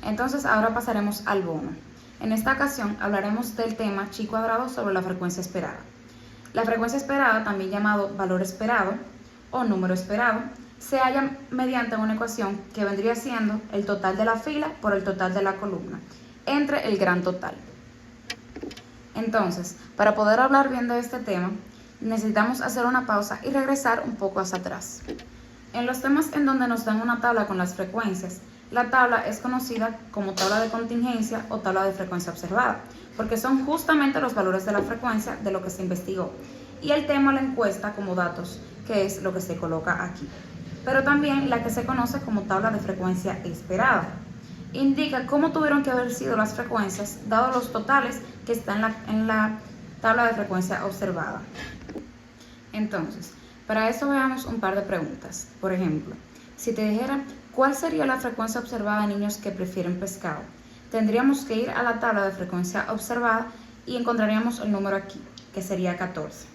Entonces ahora pasaremos al bono. En esta ocasión hablaremos del tema chi cuadrado sobre la frecuencia esperada. La frecuencia esperada, también llamado valor esperado o número esperado, se halla mediante una ecuación que vendría siendo el total de la fila por el total de la columna entre el gran total. Entonces, para poder hablar bien de este tema, necesitamos hacer una pausa y regresar un poco hacia atrás. En los temas en donde nos dan una tabla con las frecuencias, la tabla es conocida como tabla de contingencia o tabla de frecuencia observada, porque son justamente los valores de la frecuencia de lo que se investigó, y el tema la encuesta como datos, que es lo que se coloca aquí. Pero también la que se conoce como tabla de frecuencia esperada. Indica cómo tuvieron que haber sido las frecuencias, dados los totales que están en la tabla de frecuencia observada. Entonces, para eso veamos un par de preguntas. Por ejemplo, si te dijera cuál sería la frecuencia observada de niños que prefieren pescado, tendríamos que ir a la tabla de frecuencia observada y encontraríamos el número aquí, que sería 14.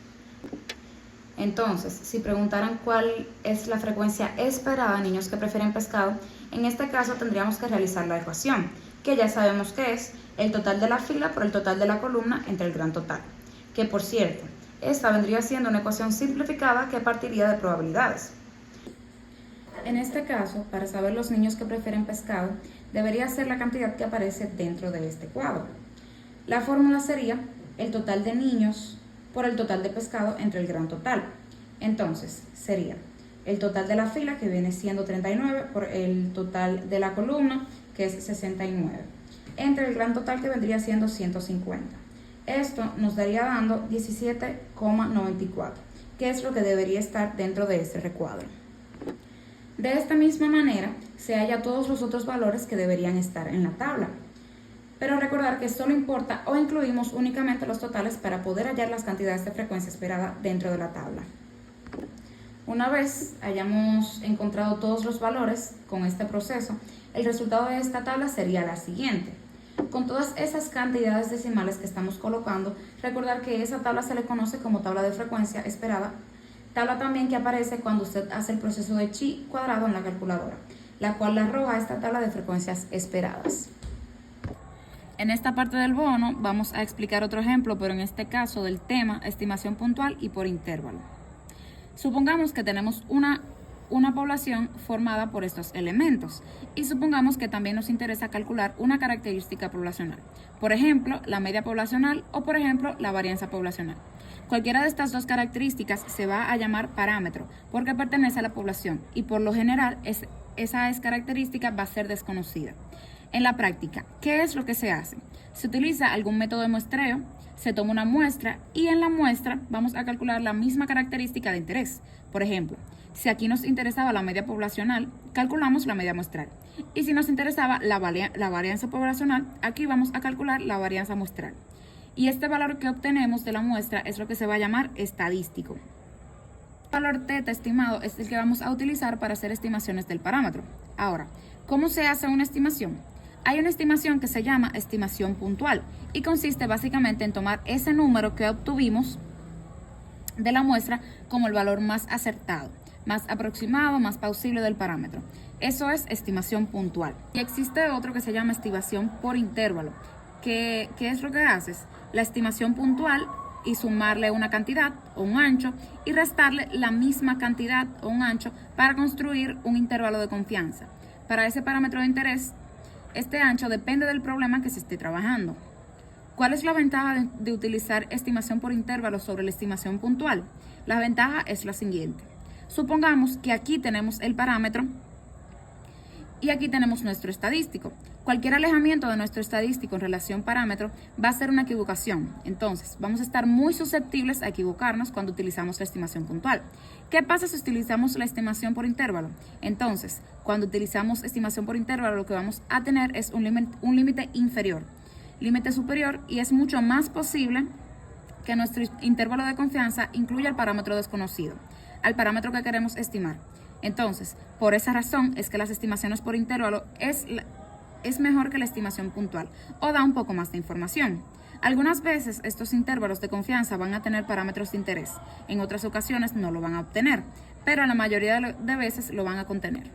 Entonces, si preguntaran cuál es la frecuencia esperada de niños que prefieren pescado, en este caso tendríamos que realizar la ecuación, que ya sabemos que es el total de la fila por el total de la columna entre el gran total. Que por cierto, esta vendría siendo una ecuación simplificada que partiría de probabilidades. En este caso, para saber los niños que prefieren pescado, debería ser la cantidad que aparece dentro de este cuadro. La fórmula sería el total de niños por el total de pescado entre el gran total. Entonces, sería el total de la fila, que viene siendo 39, por el total de la columna, que es 69, entre el gran total, que vendría siendo 150. Esto nos daría dando 17,94, que es lo que debería estar dentro de este recuadro. De esta misma manera, se halla todos los otros valores que deberían estar en la tabla. Pero recordar que solo importa o incluimos únicamente los totales para poder hallar las cantidades de frecuencia esperada dentro de la tabla. Una vez hayamos encontrado todos los valores con este proceso, el resultado de esta tabla sería la siguiente. Con todas esas cantidades decimales que estamos colocando, recordar que esa tabla se le conoce como tabla de frecuencia esperada, tabla también que aparece cuando usted hace el proceso de chi cuadrado en la calculadora, la cual le arroja esta tabla de frecuencias esperadas. En esta parte del bono vamos a explicar otro ejemplo, pero en este caso del tema estimación puntual y por intervalo. Supongamos que tenemos una población formada por estos elementos y supongamos que también nos interesa calcular una característica poblacional, por ejemplo, la media poblacional o por ejemplo, la varianza poblacional. Cualquiera de estas dos características se va a llamar parámetro porque pertenece a la población y por lo general esa característica va a ser desconocida. En la práctica, ¿qué es lo que se hace? Se utiliza algún método de muestreo, se toma una muestra y en la muestra vamos a calcular la misma característica de interés. Por ejemplo, si aquí nos interesaba la media poblacional, calculamos la media muestral. Y si nos interesaba la varianza poblacional, aquí vamos a calcular la varianza muestral. Y este valor que obtenemos de la muestra es lo que se va a llamar estadístico. El valor θ estimado es el que vamos a utilizar para hacer estimaciones del parámetro. Ahora, ¿cómo se hace una estimación? Hay una estimación que se llama estimación puntual y consiste básicamente en tomar ese número que obtuvimos de la muestra como el valor más acertado, más aproximado, más plausible del parámetro. Eso es estimación puntual. Y existe otro que se llama estimación por intervalo. ¿Qué es lo que haces? La estimación puntual y sumarle una cantidad o un ancho y restarle la misma cantidad o un ancho para construir un intervalo de confianza. Para ese parámetro de interés, este ancho depende del problema que se esté trabajando. ¿Cuál es la ventaja de utilizar estimación por intervalo sobre la estimación puntual? La ventaja es la siguiente. Supongamos que aquí tenemos el parámetro y aquí tenemos nuestro estadístico. Cualquier alejamiento de nuestro estadístico en relación parámetro va a ser una equivocación. Entonces, vamos a estar muy susceptibles a equivocarnos cuando utilizamos la estimación puntual. ¿Qué pasa si utilizamos la estimación por intervalo? Entonces, cuando utilizamos estimación por intervalo, lo que vamos a tener es un límite inferior, límite superior, y es mucho más posible que nuestro intervalo de confianza incluya el parámetro desconocido, al parámetro que queremos estimar. Entonces, por esa razón es que las estimaciones por intervalo es mejor que la estimación puntual o da un poco más de información. Algunas veces estos intervalos de confianza van a tener parámetros de interés, en otras ocasiones no lo van a obtener, pero en la mayoría de veces lo van a contener.